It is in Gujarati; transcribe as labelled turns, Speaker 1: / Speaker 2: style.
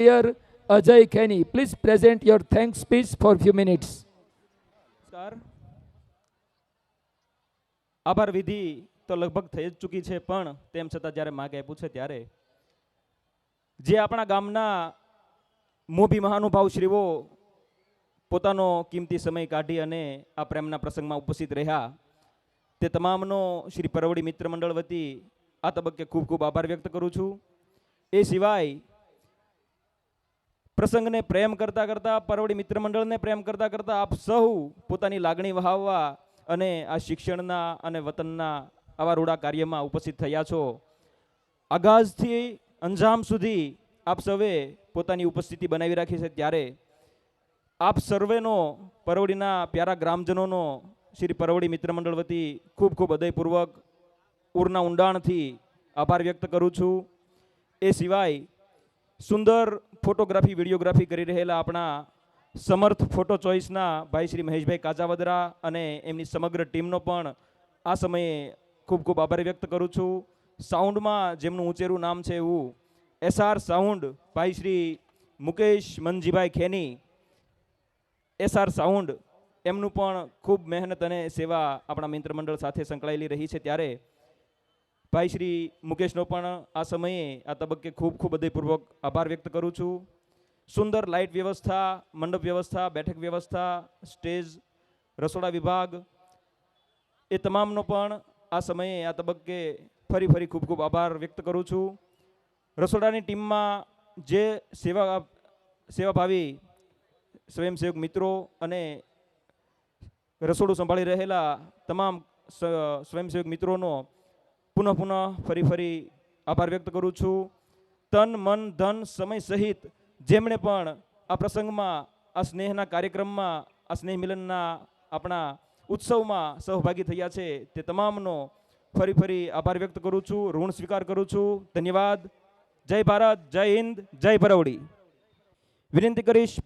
Speaker 1: Dear Ajay Kenny, please present your thanks speech for few minutes.
Speaker 2: નમસ્કાર. આભાર વિધિ તો લગભગ થઈ જ ચૂકી છે, પણ તેમ છતાં જ્યારે માગે પૂછે ત્યારે જે આપણા ગામના મોભી મહાનુભાવ શ્રીઓ પોતાનો કિંમતી સમય કાઢી અને આ પ્રેમના પ્રસંગમાં ઉપસ્થિત રહ્યા, તે તમામનો શ્રી પરવડી મિત્ર મંડળ વતી આ તબક્કે ખૂબ ખૂબ આભાર વ્યક્ત કરું છું. એ સિવાય પ્રસંગને પ્રેમ કરતા કરતા, પરવડી મિત્ર મંડળને પ્રેમ કરતા કરતા આપ સૌ પોતાની લાગણી વહાવવા અને આ શિક્ષણના અને વતનના આવા રૂડા કાર્યમાં ઉપસ્થિત થયા છો. આગાઝથી અંજામ સુધી આપ સૌએ પોતાની ઉપસ્થિતિ બનાવી રાખી છે, ત્યારે આપ સર્વેનો, પરવડીના પ્યારા ગ્રામજનોનો શ્રી પરવડી મિત્ર મંડળ વતી ખૂબ ખૂબ હૃદયપૂર્વક ઉરના ઊંડાણથી આભાર વ્યક્ત કરું છું. એ સિવાય સુંદર ફોટોગ્રાફી, વિડીયોગ્રાફી કરી રહેલા આપણા સમર્થ ફોટો ચોઇસના ભાઈ શ્રી મહેશભાઈ કાજાવદરા અને એમની સમગ્ર ટીમનો પણ આ સમયે ખૂબ ખૂબ આભાર વ્યક્ત કરું છું. સાઉન્ડમાં જેમનું ઊંચેરું નામ છે એવું SR સાઉન્ડ ભાઈ શ્રી મુકેશ મનજીભાઈ ખેની, SR સાઉન્ડ, એમનું પણ ખૂબ મહેનત અને સેવા આપણા મિત્ર મંડળ સાથે સંકળાયેલી રહી છે, ત્યારે ભાઈ શ્રી મુકેશનો પણ આ સમયે આ તબક્કે ખૂબ ખૂબ હૃદયપૂર્વક આભાર વ્યક્ત કરું છું. સુંદર લાઇટ વ્યવસ્થા, મંડપ વ્યવસ્થા, બેઠક વ્યવસ્થા, સ્ટેજ, રસોડા વિભાગ, એ તમામનો પણ આ સમયે આ તબક્કે ફરી ખૂબ ખૂબ આભાર વ્યક્ત કરું છું. રસોડાની ટીમમાં જે સેવાભાવી સ્વયંસેવક મિત્રો અને રસોડું સંભાળી રહેલા તમામ સ્વયંસેવક મિત્રોનો પુનઃ ફરી આભાર વ્યક્ત કરું છું. તન, મન, ધન, સમય સહિત જેમણે પણ આ પ્રસંગમાં, આ સ્નેહના કાર્યક્રમમાં, આ સ્નેહ મિલનના આપણા ઉત્સવમાં સહભાગી થયા છે, તે તમામનો ફરી આભાર વ્યક્ત કરું છું, ઋણ સ્વીકાર કરું છું. ધન્યવાદ. જય ભારત, જય હિન્દ, જય પરવડી. વિનંતી કરીશ